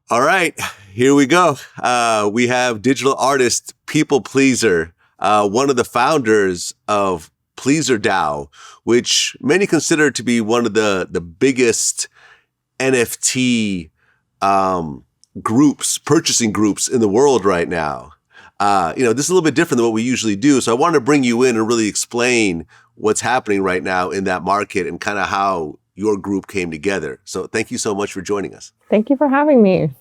All right, here we go. We have digital artist, people pleaser, one of the founders of PleasrDAO, which many consider to be one of the biggest NFT purchasing groups in the world right now. This is a little bit different than what we usually do. So I wanted to bring you in and really explain what's happening right now in that market and kind of how your group came together. So thank you so much for joining us. Thank you for having me.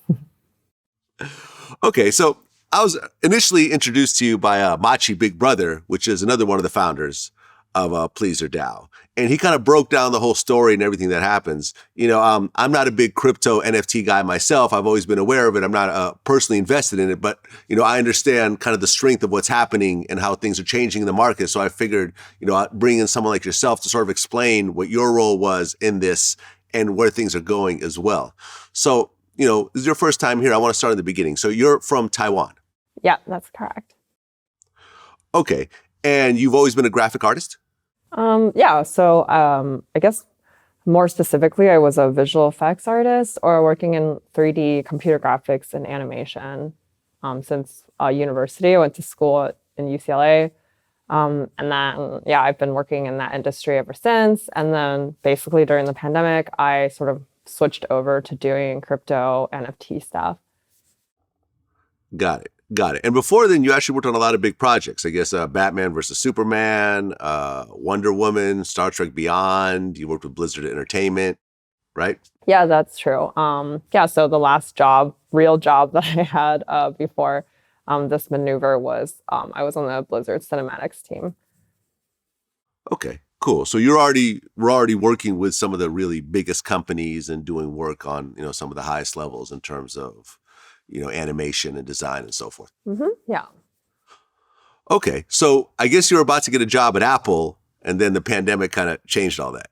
Okay, so I was initially introduced to you by Machi Big Brother, which is another one of the founders of PleasrDAO. And he kind of broke down the whole story and everything that happens. I'm not a big crypto NFT guy myself. I've always been aware of it. I'm not personally invested in it, but, I understand kind of the strength of what's happening and how things are changing in the market. So I figured, I'd bring in someone like yourself to sort of explain what your role was in this and where things are going as well. So, this is your first time here. I want to start at the beginning. So you're from Taiwan. Yeah, that's correct. Okay. And you've always been a graphic artist? So I guess more specifically, I was a visual effects artist or working in 3D computer graphics and animation since university. I went to school in UCLA. And then, I've been working in that industry ever since. And then basically during the pandemic, I sort of switched over to doing crypto NFT stuff. Got it. And before then, you actually worked on a lot of big projects. I guess Batman versus Superman, Wonder Woman, Star Trek Beyond. You worked with Blizzard Entertainment, right? Yeah, that's true. So the last real job that I had before this maneuver was I was on the Blizzard Cinematics team. Okay, cool. So we're already working with some of the really biggest companies and doing work on some of the highest levels in terms of animation and design and so forth. Mm-hmm. Yeah. Okay. So I guess you were about to get a job at Apple and then the pandemic kind of changed all that.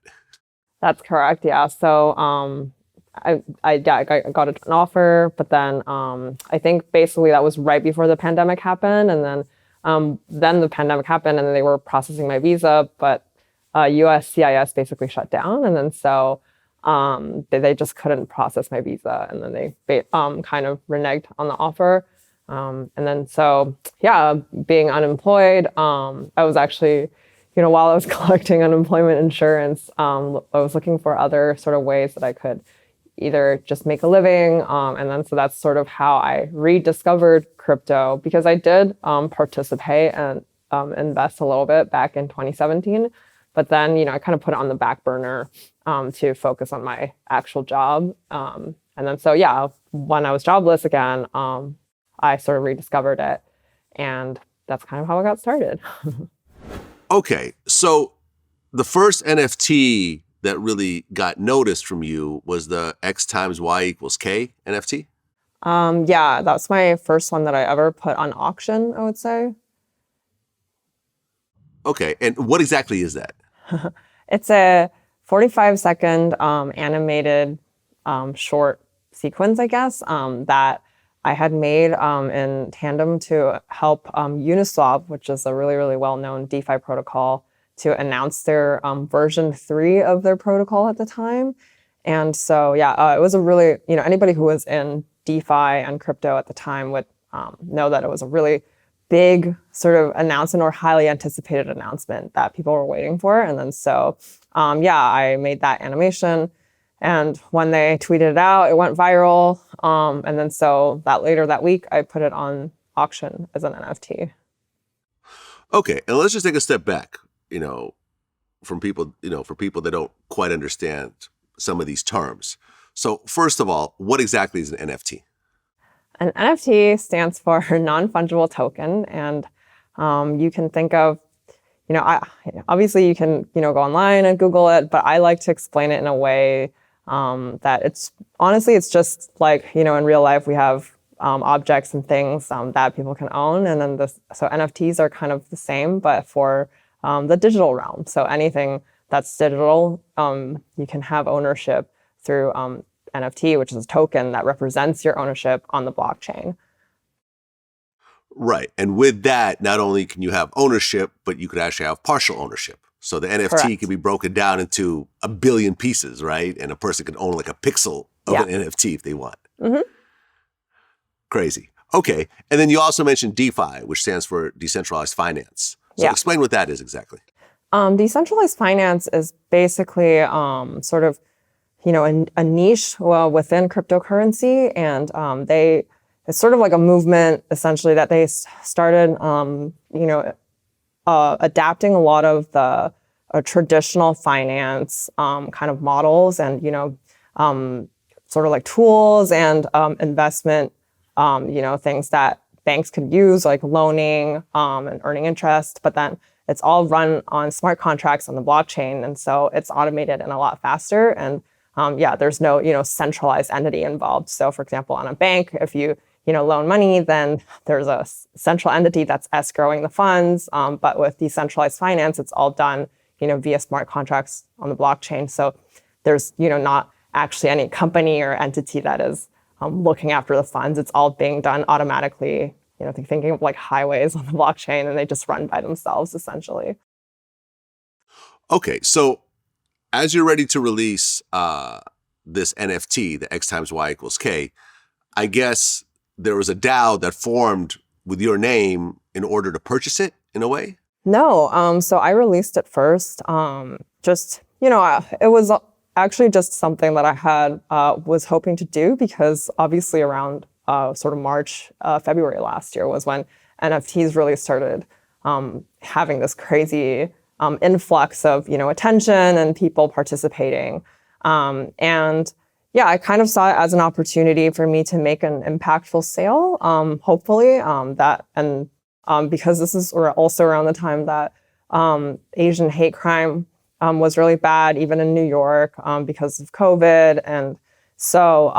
That's correct. Yeah. So I got an offer, but then I think basically that was right before the pandemic happened. And then the pandemic happened and they were processing my visa, but USCIS basically shut down. And then so they just couldn't process my visa, and then they kind of reneged on the offer. And then so, being unemployed, I was actually, while I was collecting unemployment insurance, I was looking for other sort of ways that I could either just make a living. And then so that's sort of how I rediscovered crypto, because I did participate and invest a little bit back in 2017. But then, I kind of put it on the back burner to focus on my actual job. And then so, when I was jobless again, I sort of rediscovered it. And that's kind of how I got started. Okay. So the first NFT that really got noticed from you was the X times Y equals K NFT? That's my first one that I ever put on auction, I would say. Okay. And what exactly is that? It's a 45-second animated short sequence, I guess, that I had made in tandem to help Uniswap, which is a really, really well-known DeFi protocol, to announce their version 3 of their protocol at the time. And so, it was a really, anybody who was in DeFi and crypto at the time would know that it was a really big sort of announcement or highly anticipated announcement that people were waiting for. And then so, I made that animation. And when they tweeted it out, it went viral. And then so later that week, I put it on auction as an NFT. Okay. And let's just take a step back, from people, for people that don't quite understand some of these terms. So first of all, what exactly is an NFT? An NFT stands for non-fungible token, and you can think of, obviously you can, go online and Google it, but I like to explain it in a way that it's just like, in real life we have objects and things that people can own, and then so NFTs are kind of the same, but for the digital realm. So anything that's digital, you can have ownership through NFT, which is a token that represents your ownership on the blockchain. Right. And with that, not only can you have ownership, but you could actually have partial ownership. So the NFT Correct. can be broken down into 1 billion pieces, right? And a person can own like a pixel of an NFT if they want. Mm-hmm. Crazy. Okay. And then you also mentioned DeFi, which stands for decentralized finance. So explain what that is exactly. Decentralized finance is basically sort of, a niche within cryptocurrency. And it's sort of like a movement, essentially, that they started, adapting a lot of the traditional finance kind of models and, sort of like tools and investment, things that banks could use, like loaning and earning interest. But then it's all run on smart contracts on the blockchain. And so it's automated and a lot faster. And there's no, centralized entity involved. So for example, on a bank, if you, loan money, then there's a central entity that's escrowing the funds. But with decentralized finance, it's all done, via smart contracts on the blockchain. So there's, not actually any company or entity that is looking after the funds. It's all being done automatically, thinking of like highways on the blockchain, and they just run by themselves, essentially. Okay, so as you're ready to release this NFT, the X times Y equals K, I guess there was a DAO that formed with your name in order to purchase it in a way? No, so I released it first. It was actually just something that I had was hoping to do, because obviously around sort of March, February last year was when NFTs really started having this crazy influx of, attention and people participating. I kind of saw it as an opportunity for me to make an impactful sale, hopefully, because this is also around the time that Asian hate crime was really bad, even in New York, because of COVID. And so,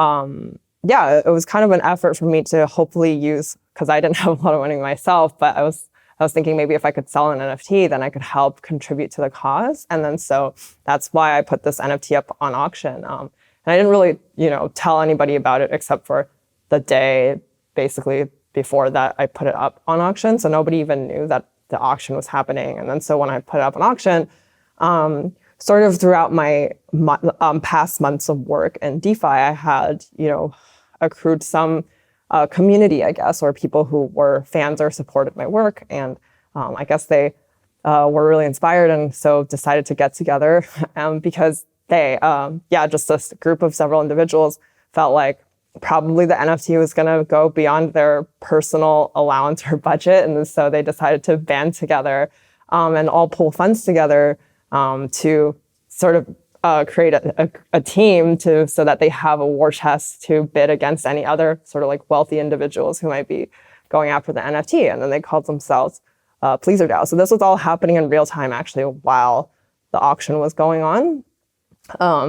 it was kind of an effort for me to hopefully use, because I didn't have a lot of money myself, but I was thinking maybe if I could sell an NFT, then I could help contribute to the cause. And then so that's why I put this NFT up on auction. And I didn't really, tell anybody about it except for the day basically before that I put it up on auction. So nobody even knew that the auction was happening. And then so when I put it up on auction, sort of throughout my past months of work in DeFi, I had, accrued some community, I guess, or people who were fans or supported my work. And I guess they were really inspired, and so decided to get together because they, just this group of several individuals felt like probably the NFT was going to go beyond their personal allowance or budget. And so they decided to band together and all pull funds together to sort of create a team so that they have a war chest to bid against any other sort of like wealthy individuals who might be going after the NFT. And then they called themselves PleasrDAO. So this was all happening in real time, actually, while the auction was going on.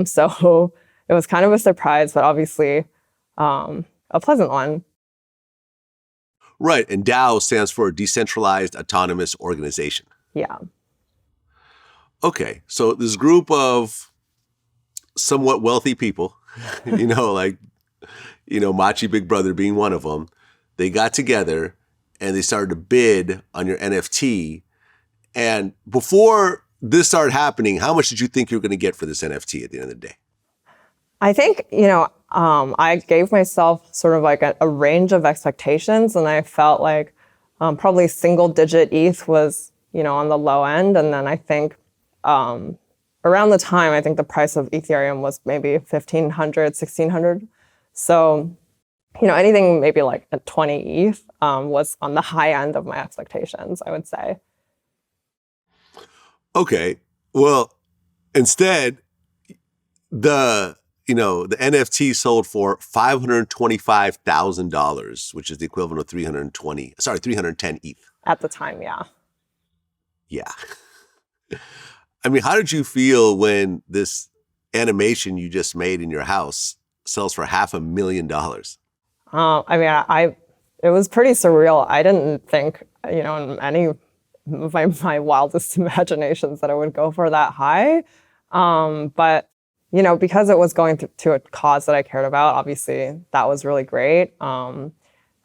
So it was kind of a surprise, but obviously a pleasant one. Right. And DAO stands for Decentralized Autonomous Organization. Yeah. Okay. So this group of somewhat wealthy people, Machi Big Brother being one of them, they got together and they started to bid on your NFT. And before this started happening, how much did you think you were going to get for this NFT at the end of the day? I think, I gave myself sort of like a range of expectations, and I felt like probably single digit ETH was, on the low end. And then I think around the time, I think the price of Ethereum was maybe 1,500, 1,600. So, anything maybe like at 20 ETH was on the high end of my expectations, I would say. Okay. Well, instead, the NFT sold for $525,000, which is the equivalent of 310 ETH. At the time, yeah. Yeah. I mean, how did you feel when this animation you just made in your house sells for $500,000? It was pretty surreal. I didn't think, in any of my wildest imaginations that it would go for that high. But, because it was going to a cause that I cared about, obviously that was really great. I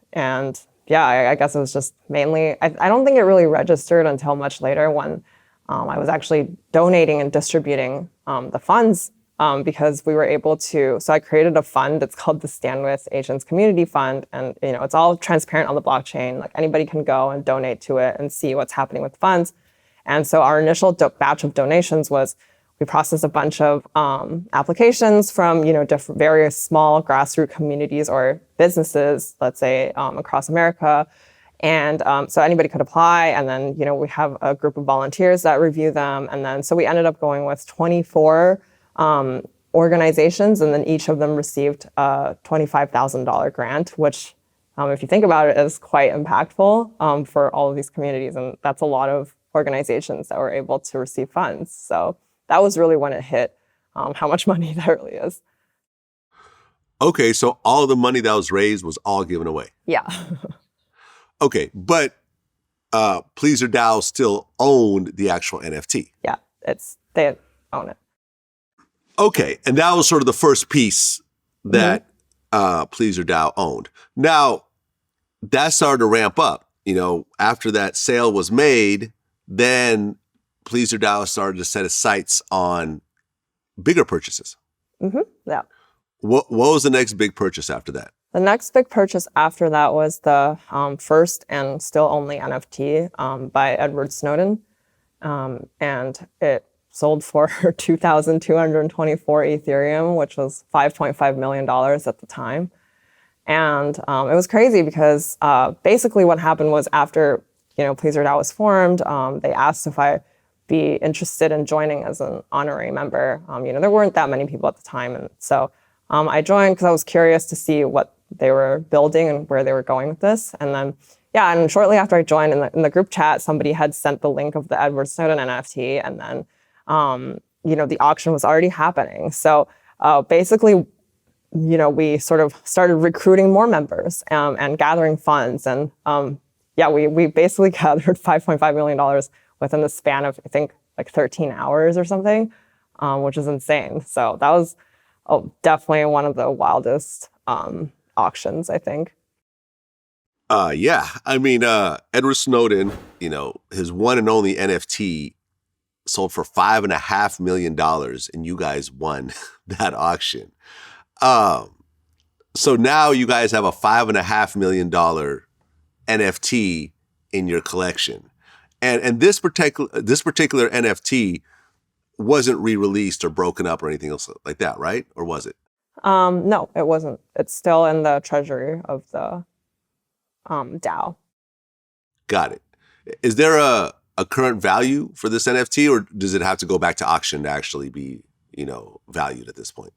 guess it was just mainly, I don't think it really registered until much later when I was actually donating and distributing the funds because we were able to, so I created a fund. It's called the Stand With Asians Community Fund. And, it's all transparent on the blockchain. Like anybody can go and donate to it and see what's happening with funds. And so our initial batch of donations was, we processed a bunch of applications from, different various small grassroots communities or businesses, let's say, across America. And so anybody could apply. And then, we have a group of volunteers that review them. And then, so we ended up going with 24 organizations, and then each of them received a $25,000 grant, which, if you think about it, is quite impactful for all of these communities. And that's a lot of organizations that were able to receive funds. So that was really when it hit how much money that really is. Okay, so all of the money that was raised was all given away. Yeah. Okay, but PleasrDAO still owned the actual NFT. Yeah, they own it. Okay, and that was sort of the first piece that PleasrDAO owned. Now, that started to ramp up. After that sale was made, then PleasrDAO started to set its sights on bigger purchases. Yeah. What was the next big purchase after that? The next big purchase after that was the first and still only NFT by Edward Snowden. And it sold for 2,224 Ethereum, which was $5.5 million at the time. And it was crazy because basically what happened was after, PleasrDAO was formed, they asked if I'd be interested in joining as an honorary member. There weren't that many people at the time. And so I joined because I was curious to see what they were building and where they were going with this. And then, and shortly after I joined in the group chat, somebody had sent the link of the Edward Snowden NFT. And then, the auction was already happening. So basically, we sort of started recruiting more members and gathering funds. And we basically gathered $5.5 million within the span of, I think, like 13 hours or something, which is insane. So that was definitely one of the wildest auctions, I think. I mean, Edward Snowden, his one and only NFT sold for $5.5 million, and you guys won that auction. So now you guys have a $5.5 million NFT in your collection, and this particular NFT wasn't re-released or broken up or anything else like that, right? Or was it? No, it wasn't. It's still in the treasury of the DAO. Got it. Is there a current value for this NFT, or does it have to go back to auction to actually be, valued at this point?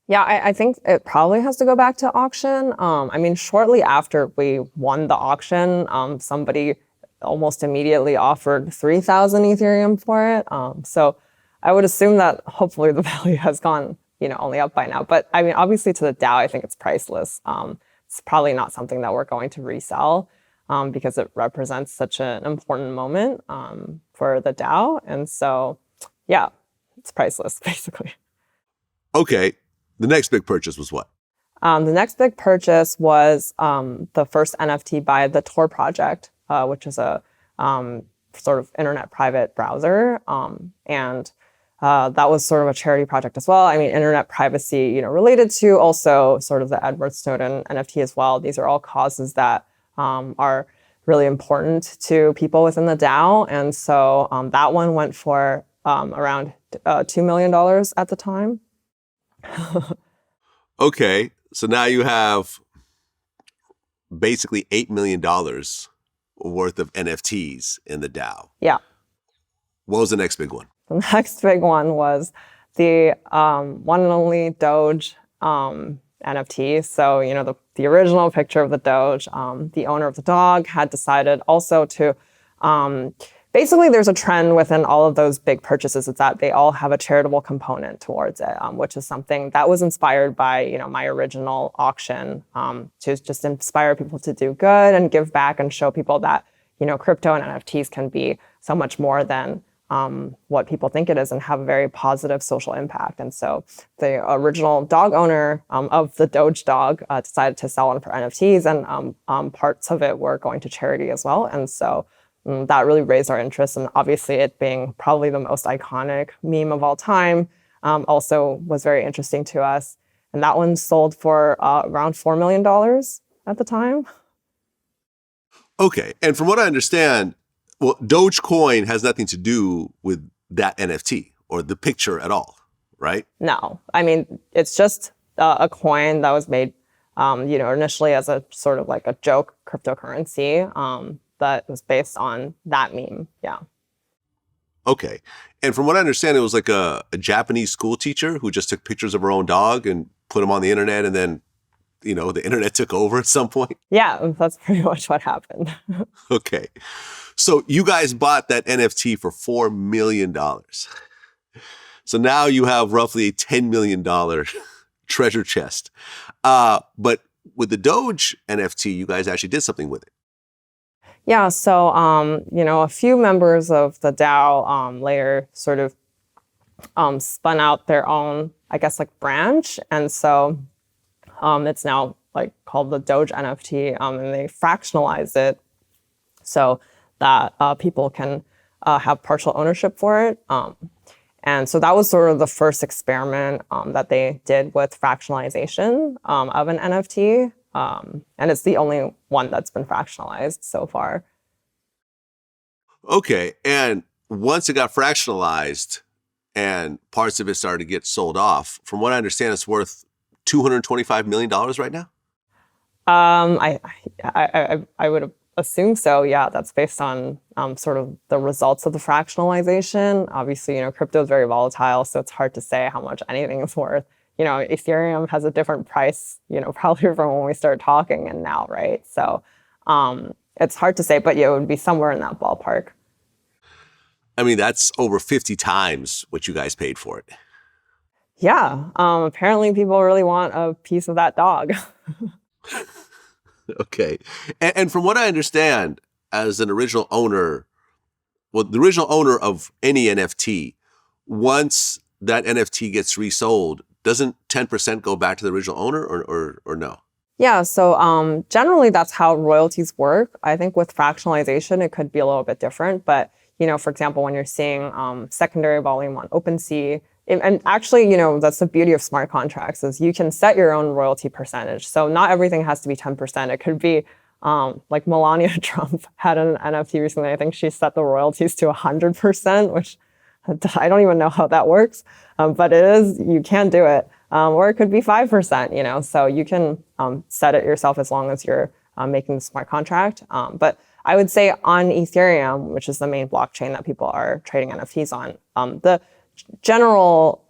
Yeah, I think it probably has to go back to auction. Shortly after we won the auction, somebody almost immediately offered 3,000 Ethereum for it. So I would assume that hopefully the value has gone, only up by now. But obviously to the DAO, I think it's priceless. It's probably not something that we're going to resell because it represents such an important moment for the DAO. And so, yeah, it's priceless, basically. Okay. The next big purchase was what? The next big purchase was the first NFT by the Tor project, which is a sort of internet private browser. And that was sort of a charity project as well. Internet privacy, related to also sort of the Edward Snowden NFT as well. These are all causes that are really important to people within the DAO. And so that one went for around $2 million at the time. Okay, so now you have basically $8 million worth of NFTs in the DAO. Yeah. What was the next big one? The next big one was the one and only Doge NFT. So, the original picture of the Doge, the owner of the dog had decided also to basically, there's a trend within all of those big purchases. It's that they all have a charitable component towards it, which is something that was inspired by, my original auction to just inspire people to do good and give back and show people that, crypto and NFTs can be so much more than what people think it is and have a very positive social impact. And so the original dog owner of the Doge dog decided to sell one for NFTs, and parts of it were going to charity as well. And so that really raised our interest. And obviously it being probably the most iconic meme of all time, also was very interesting to us. And that one sold for around $4 million at the time. Okay. And from what I understand, well, Dogecoin has nothing to do with that NFT or the picture at all, right? No, I mean, it's just a coin that was made, initially as a sort of like a joke cryptocurrency that was based on that meme. Yeah. Okay. And from what I understand, it was like a Japanese school teacher who just took pictures of her own dog and put them on the internet, and then, the internet took over at some point. Yeah, that's pretty much what happened. Okay. So you guys bought that NFT for $4 million. So now you have roughly a $10 million treasure chest. But with the Doge NFT, you guys actually did something with it. Yeah, so, a few members of the DAO later sort of spun out their own, I guess, like branch. And so it's now like called the Doge NFT, and they fractionalized it so that people can have partial ownership for it. And so that was sort of the first experiment that they did with fractionalization of an NFT. And it's the only one that's been fractionalized so far. Okay. And once it got fractionalized and parts of it started to get sold off, from what I understand, it's worth $225 million right now? I would assume so. Yeah, that's based on sort of the results of the fractionalization. Obviously, crypto is very volatile, so it's hard to say how much anything is worth. Ethereum has a different price, probably from when we started talking and now, right? So it's hard to say, but yeah, it would be somewhere in that ballpark. I mean, that's over 50 times what you guys paid for it. Yeah. Apparently people really want a piece of that dog. Okay. And from what I understand, as an original owner, well, the original owner of any NFT, once that NFT gets resold, doesn't 10% go back to the original owner or no? Yeah, so generally that's how royalties work. I think with fractionalization, it could be a little bit different. But, for example, when you're seeing secondary volume on OpenSea, and actually, that's the beauty of smart contracts is you can set your own royalty percentage. So not everything has to be 10%. It could be like Melania Trump had an NFT recently. I think she set the royalties to 100%, which I don't even know how that works. But you can do it. Or it could be 5%, so you can set it yourself as long as you're making the smart contract. But I would say on Ethereum, which is the main blockchain that people are trading NFTs on, the general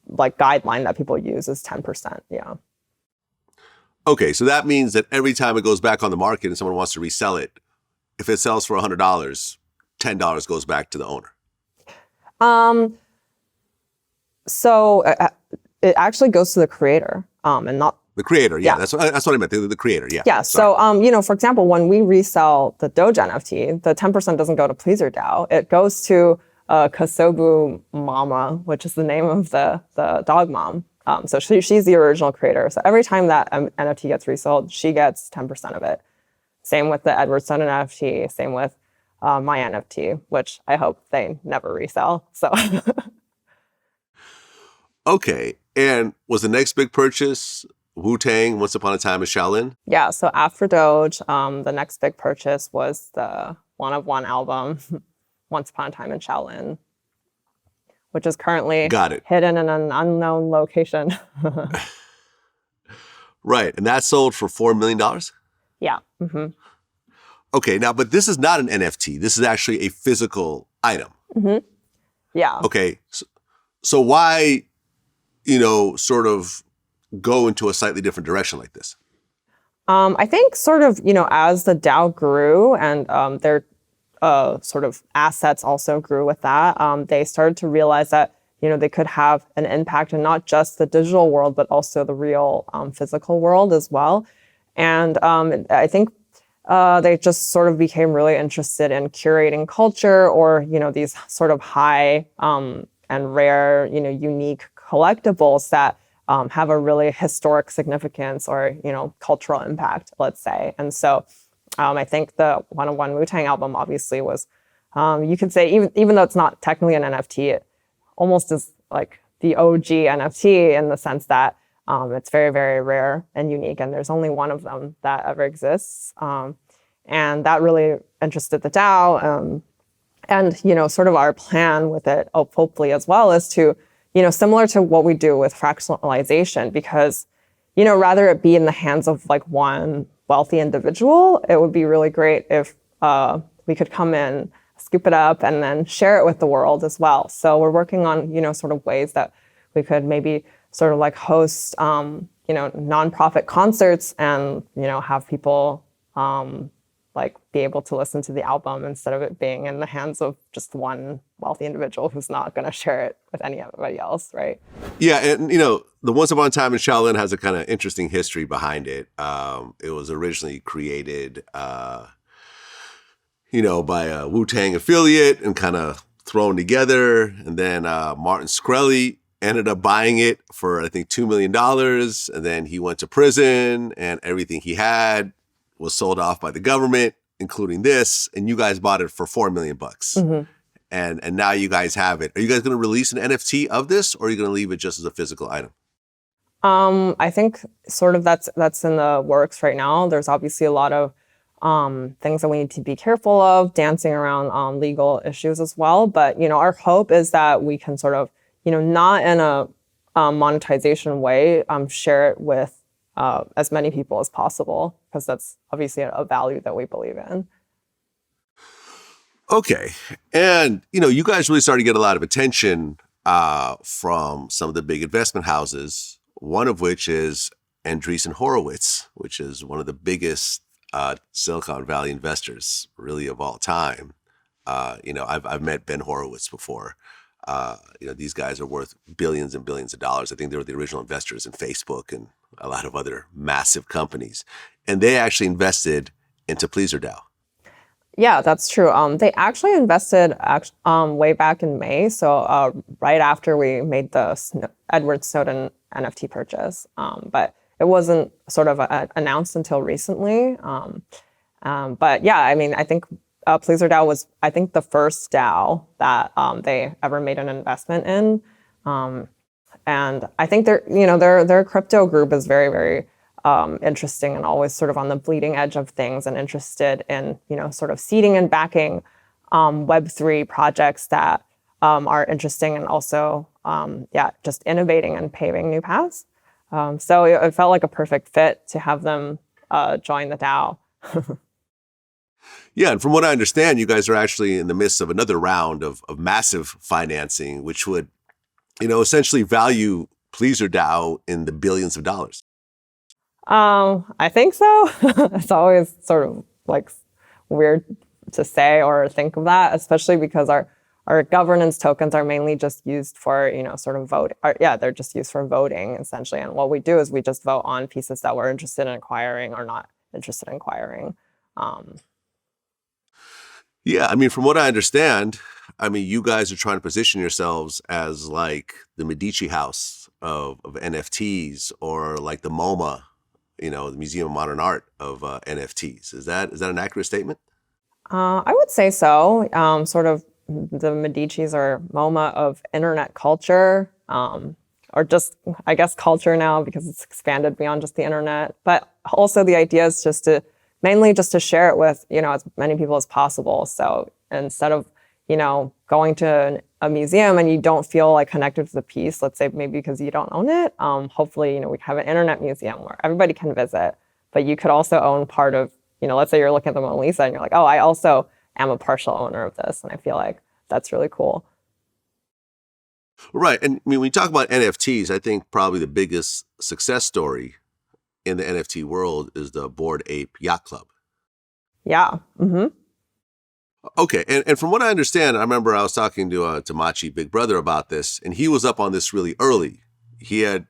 guideline that people use is 10%. Yeah. Okay, so that means that every time it goes back on the market and someone wants to resell it, if it sells for $100, $10 goes back to the owner. So it actually goes to the creator, and not the creator. Yeah, that's what I meant. The creator. Yeah. Yeah. Sorry. So for example, when we resell the Doge NFT, the 10% doesn't go to PleasrDAO. It goes to Kasobu Mama, which is the name of the dog mom. So she's the original creator. So every time that NFT gets resold, she gets 10% of it. Same with the Edward Snowden NFT. Same with my NFT, which I hope they never resell. So. Okay. And was the next big purchase Wu-Tang, Once Upon a Time in Shaolin? Yeah. So after Doge, the next big purchase was the One of One album, Once Upon a Time in Shaolin, which is currently hidden in an unknown location. Right. And that sold for $4 million? Yeah. Mm-hmm. Okay. Now, but this is not an NFT. This is actually a physical item. Mm-hmm. Yeah. Okay. So why, sort of go into a slightly different direction like this? I think sort of, as the DAO grew and their sort of assets also grew with that, they started to realize that, they could have an impact in not just the digital world, but also the real physical world as well. And I think they just sort of became really interested in curating culture or, these sort of high and rare, unique collectibles that have a really historic significance or, cultural impact, let's say. And so I think the One of One Wu-Tang album obviously was, you could say, even though it's not technically an NFT, it almost is like the OG NFT in the sense that it's very, very rare and unique, and there's only one of them that ever exists. And that really interested the DAO. And, sort of our plan with it, hopefully as well, is to, similar to what we do with fractionalization, because, rather it be in the hands of like one wealthy individual, it would be really great if we could come in, scoop it up, and then share it with the world as well. So we're working on, sort of ways that we could maybe sort of like host, nonprofit concerts and, have people like be able to listen to the album instead of it being in the hands of just one wealthy individual who's not going to share it with anybody else, right? Yeah, and the Once Upon a Time in Shaolin has a kind of interesting history behind it. It was originally created, by a Wu-Tang affiliate and kind of thrown together, and then Martin Shkreli ended up buying it for I think $2 million, and then he went to prison, and everything he had was sold off by the government, including this, and you guys bought it for $4 million. Mm-hmm. And now you guys have it. Are you guys going to release an NFT of this, or are you going to leave it just as a physical item? I think sort of that's in the works right now. There's obviously a lot of things that we need to be careful of, dancing around legal issues as well. But, our hope is that we can sort of, not in a monetization way, share it with as many people as possible, because that's obviously a value that we believe in. Okay. And, you guys really started to get a lot of attention from some of the big investment houses, one of which is Andreessen Horowitz, which is one of the biggest Silicon Valley investors really of all time. I've met Ben Horowitz before. These guys are worth billions and billions of dollars. I think they were the original investors in Facebook and a lot of other massive companies. And they actually invested into PleasrDAO. Yeah, that's true. They actually invested way back in May. So right after we made the Edward Snowden NFT purchase. But it wasn't sort of announced until recently. But yeah, I mean, I think PleasrDAO was, I think, the first DAO that they ever made an investment in. And I think their crypto group is very, very interesting and always sort of on the bleeding edge of things and interested in, sort of seeding and backing Web3 projects that are interesting and also, just innovating and paving new paths. So it felt like a perfect fit to have them join the DAO. Yeah, and from what I understand, you guys are actually in the midst of another round of massive financing, which would, essentially value PleasrDAO in the billions of dollars. I think so. It's always sort of like weird to say or think of that, especially because our governance tokens are mainly just used for, sort of vote. They're just used for voting essentially. And what we do is we just vote on pieces that we're interested in acquiring or not interested in acquiring. Yeah, I mean, from what I understand, you guys are trying to position yourselves as like the Medici house of NFTs, or like the MoMA, the Museum of Modern Art of NFTs. Is that an accurate statement? I would say so. Sort of the Medicis or MoMA of internet culture, or just, I guess, culture now because it's expanded beyond just the internet. But also the idea is mainly just to share it with, as many people as possible. So instead of, going to a museum and you don't feel like connected to the piece, let's say maybe because you don't own it, hopefully, we have an internet museum where everybody can visit, but you could also own part of, let's say you're looking at the Mona Lisa and you're like, oh, I also am a partial owner of this. And I feel like that's really cool. Right. And when you talk about NFTs, I think probably the biggest success story in the NFT world is the Bored Ape Yacht Club. Yeah. Mm-hmm. Okay. And from what I understand, I remember I was talking to Machi Big Brother about this, and he was up on this really early. He had,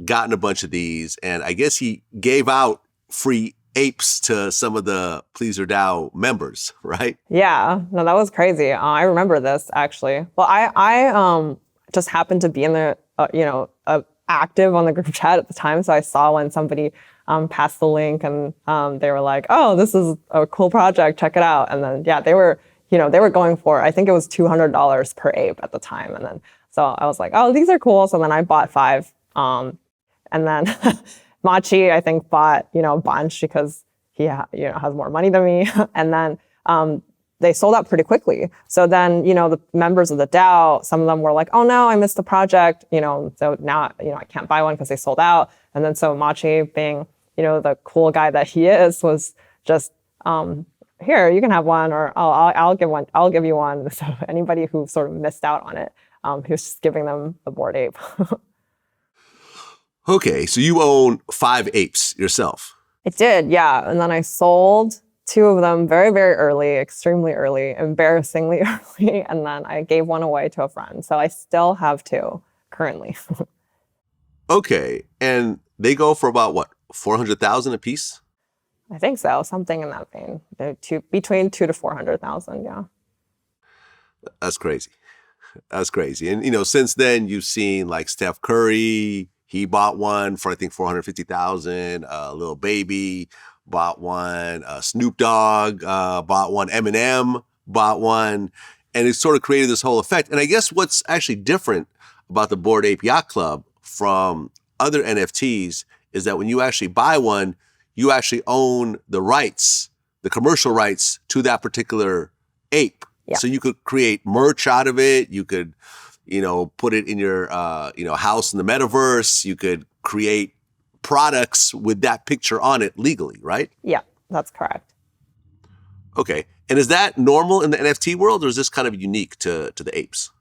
gotten a bunch of these, and I guess he gave out free apes to some of the PleasrDAO members, right? Yeah. No, that was crazy. I remember this actually. Well, I just happened to be in the, active on the group chat at the time. So I saw when somebody passed the link and they were like, oh, this is a cool project, check it out. And then, they were going for, I think it was $200 per ape at the time. And then it's So I was like, oh, these are cool. So then I bought 5. And then Machi, I think, bought, a bunch because he has more money than me. And then they sold out pretty quickly. So then, the members of the DAO, some of them were like, oh no, I missed the project. So now, I can't buy one because they sold out. And then so Machi, being, the cool guy that he is, was just, here, you can have one, or I'll give you one. So anybody who sort of missed out on it, he was just giving them the Bored Ape. Okay, so you own 5 apes yourself. I did, yeah. And then I sold 2 of them very, very early, extremely early, embarrassingly early. And then I gave one away to a friend. So I still have 2 currently. Okay, and they go for about what, 400,000 a piece? I think so, something in that vein. Between 200,000 to 400,000, yeah. That's crazy. That's crazy. And since then you've seen like Steph Curry, he bought one for I think 450,000. Lil Baby bought one. Snoop Dogg bought one. Eminem bought one, and it sort of created this whole effect. And I guess what's actually different about the Bored Ape Yacht Club from other NFTs is that when you actually buy one, you actually own the rights, the commercial rights to that particular ape. Yeah. So you could create merch out of it. You could, put it in your, house in the metaverse. You could create products with that picture on it legally, right? Yeah, that's correct. Okay. And is that normal in the NFT world, or is this kind of unique to the apes?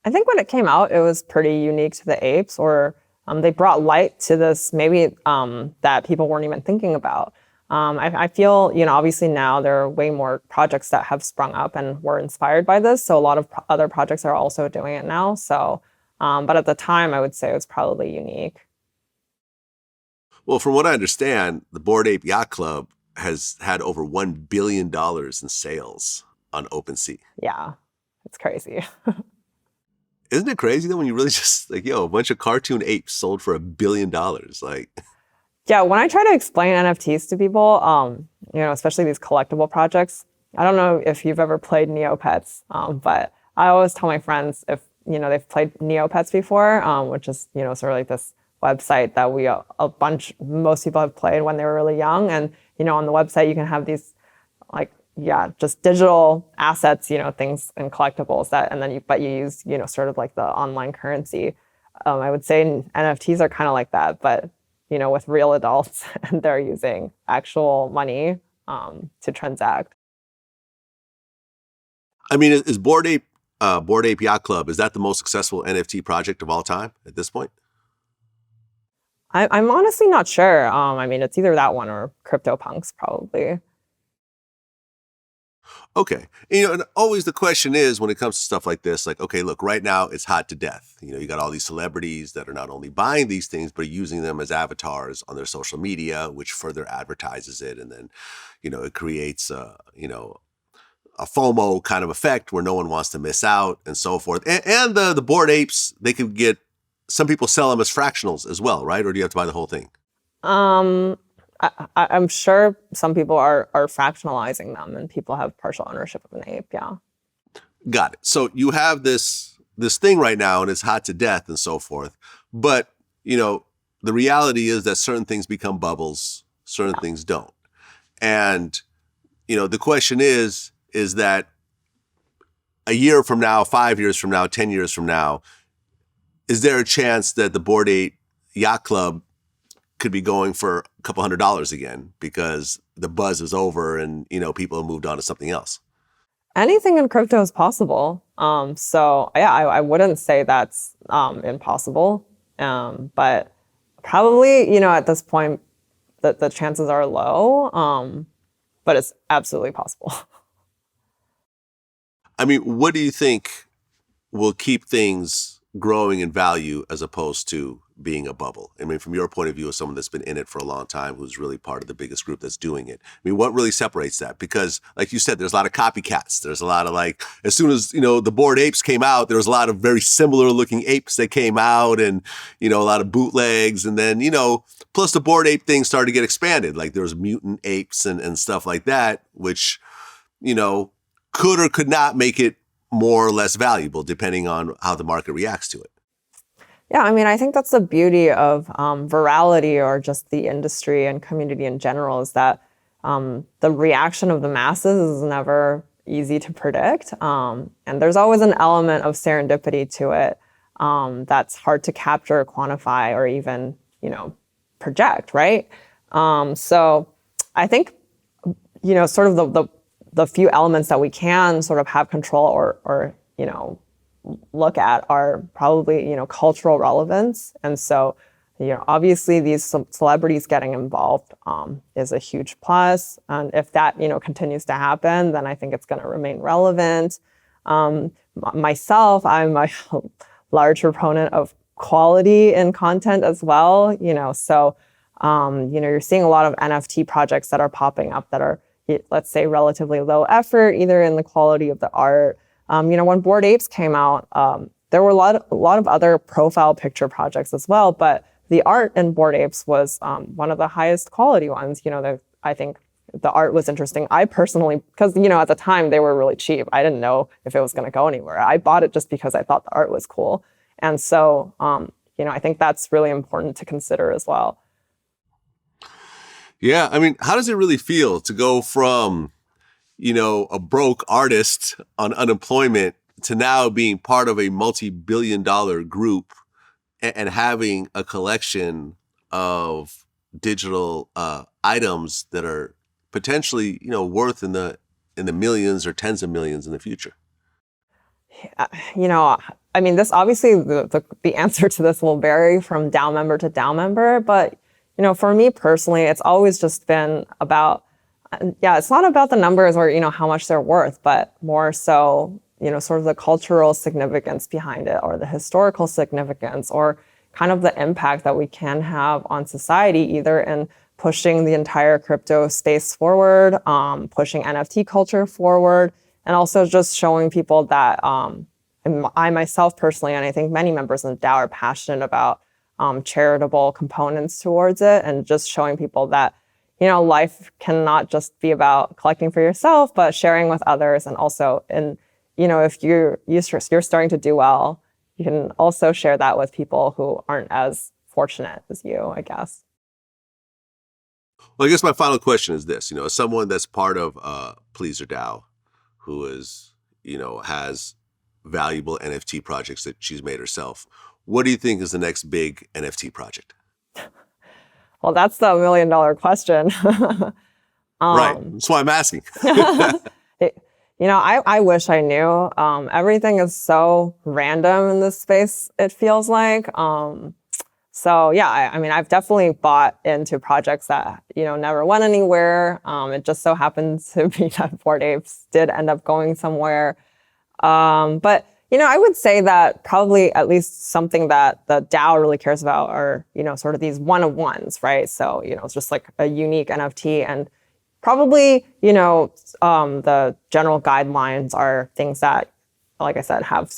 I think when it came out, it was pretty unique to the apes, or they brought light to this maybe that people weren't even thinking about. I feel, obviously now there are way more projects that have sprung up and were inspired by this. So a lot of other projects are also doing it now. So, but at the time, I would say it was probably unique. Well, from what I understand, the Bored Ape Yacht Club has had over $1 billion in sales on OpenSea. Yeah, it's crazy. Isn't it crazy though when you really just a bunch of cartoon apes sold for $1 billion? Yeah, when I try to explain NFTs to people, especially these collectible projects, I don't know if you've ever played Neopets, but I always tell my friends if, they've played Neopets before, which is, sort of like this website that most people have played when they were really young. And, on the website, you can have these just digital assets, things and collectibles but you use, sort of like the online currency. I would say NFTs are kind of like that, but, with real adults, and they're using actual money to transact. I mean, is Bored Ape Yacht Club, is that the most successful NFT project of all time at this point? I'm honestly not sure. It's either that one or CryptoPunks probably. Okay. And always the question is when it comes to stuff like this, okay, look, right now it's hot to death. You got all these celebrities that are not only buying these things, but using them as avatars on their social media, which further advertises it. And then, it creates a FOMO kind of effect where no one wants to miss out and so forth. And the Bored Apes, they could get, some people sell them as fractionals as well, right? Or do you have to buy the whole thing? I'm sure some people are fractionalizing them, and people have partial ownership of an ape. Yeah. Got it. So you have this thing right now, and it's hot to death and so forth. But the reality is that certain things become bubbles, certain things don't. And the question is that a year from now, 5 years from now, 10 years from now, is there a chance that the Bored Ape Yacht Club could be going for a couple $100 again because the buzz is over and, people have moved on to something else? Anything in crypto is possible. So yeah, I wouldn't say that's impossible. But probably, at this point, the chances are low. But it's absolutely possible. I mean, what do you think will keep things growing in value as opposed to being a bubble? I mean, from your point of view, as someone that's been in it for a long time, who's really part of the biggest group that's doing it. I mean, what really separates that? Because like you said, there's a lot of copycats. There's a lot of as soon as, the Bored Apes came out, there was a lot of very similar looking apes that came out and, a lot of bootlegs. And then, plus the Bored Ape thing started to get expanded. Like there was mutant apes and stuff like that, which, could or could not make it more or less valuable depending on how the market reacts to it. Yeah, I mean, I think that's the beauty of virality or just the industry and community in general is that the reaction of the masses is never easy to predict. And there's always an element of serendipity to it that's hard to capture, quantify, or even, project, right? So I think, sort of the few elements that we can sort of have control or look at are probably, cultural relevance. And so, obviously these celebrities getting involved is a huge plus. And if that, continues to happen, then I think it's going to remain relevant. Myself, I'm a large proponent of quality in content as well, so, you're seeing a lot of NFT projects that are popping up that are, let's say, relatively low effort, either in the quality of the art. When Bored Apes came out, there were a lot of other profile picture projects as well, but the art in Bored Apes was one of the highest quality ones. I think the art was interesting. I personally, because at the time they were really cheap. I didn't know if it was going to go anywhere. I bought it just because I thought the art was cool, and so I think that's really important to consider as well. Yeah, I mean, how does it really feel to go from a broke artist on unemployment to now being part of a multi-billion-dollar group and having a collection of digital items that are potentially, worth in the millions or tens of millions in the future? I mean, this obviously the answer to this will vary from DAO member to DAO member, but for me personally, it's always just been about, it's not about the numbers or, how much they're worth, but more so, sort of the cultural significance behind it or the historical significance or kind of the impact that we can have on society, either in pushing the entire crypto space forward, pushing NFT culture forward, and also just showing people that I myself personally, and I think many members in the DAO are passionate about charitable components towards it, and just showing people that life cannot just be about collecting for yourself, but sharing with others. And also, if you're starting to do well, you can also share that with people who aren't as fortunate as you, I guess. Well, I guess my final question is this: as someone that's part of PleasrDAO, who is has valuable NFT projects that she's made herself, what do you think is the next big NFT project? Well, that's the $1 million question. Right. That's why I'm asking. I wish I knew. Everything is so random in this space, it feels like. So yeah, I mean, I've definitely bought into projects that, never went anywhere. It just so happens to be that Bored Apes did end up going somewhere. But I would say that probably at least something that the DAO really cares about are, sort of these one-of-ones, right? So, it's just like a unique NFT, and probably, the general guidelines are things that, like I said, have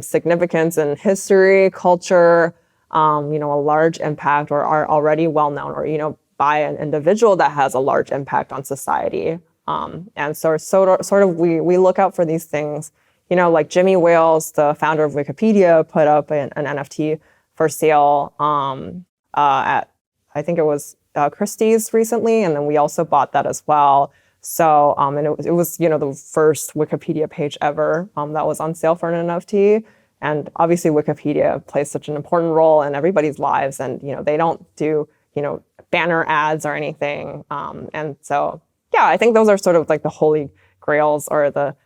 significance in history, culture, a large impact, or are already well-known, or, by an individual that has a large impact on society. And so sort of we look out for these things. Like Jimmy Wales, the founder of Wikipedia, put up an NFT for sale at, I think it was Christie's recently, and then we also bought that as well. So, and it was the first Wikipedia page ever that was on sale for an NFT. And obviously Wikipedia plays such an important role in everybody's lives, and they don't do banner ads or anything. And so, yeah, I think those are sort of like the holy grails or the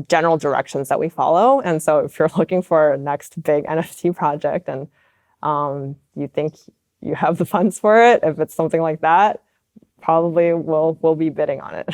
general directions that we follow. And so if you're looking for a next big NFT project and you think you have the funds for it, if it's something like that, probably we'll be bidding on it.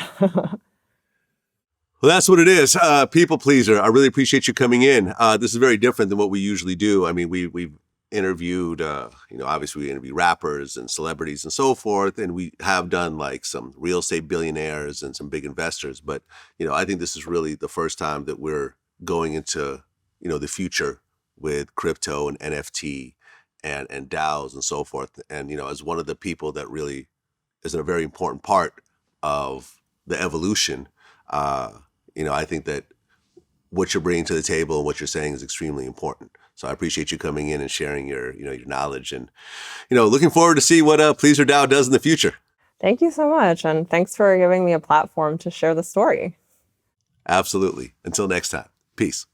Well, that's what it is. People pleaser. I really appreciate you coming in. This is very different than what we usually do. I mean, we've interviewed, obviously we interview rappers and celebrities and so forth. And we have done like some real estate billionaires and some big investors. But, I think this is really the first time that we're going into, the future with crypto and NFT and DAOs and so forth. And, as one of the people that really is a very important part of the evolution, I think that what you're bringing to the table and what you're saying is extremely important. So I appreciate you coming in and sharing your knowledge, and, looking forward to see what PleasrDAO does in the future. Thank you so much. And thanks for giving me a platform to share the story. Absolutely. Until next time. Peace.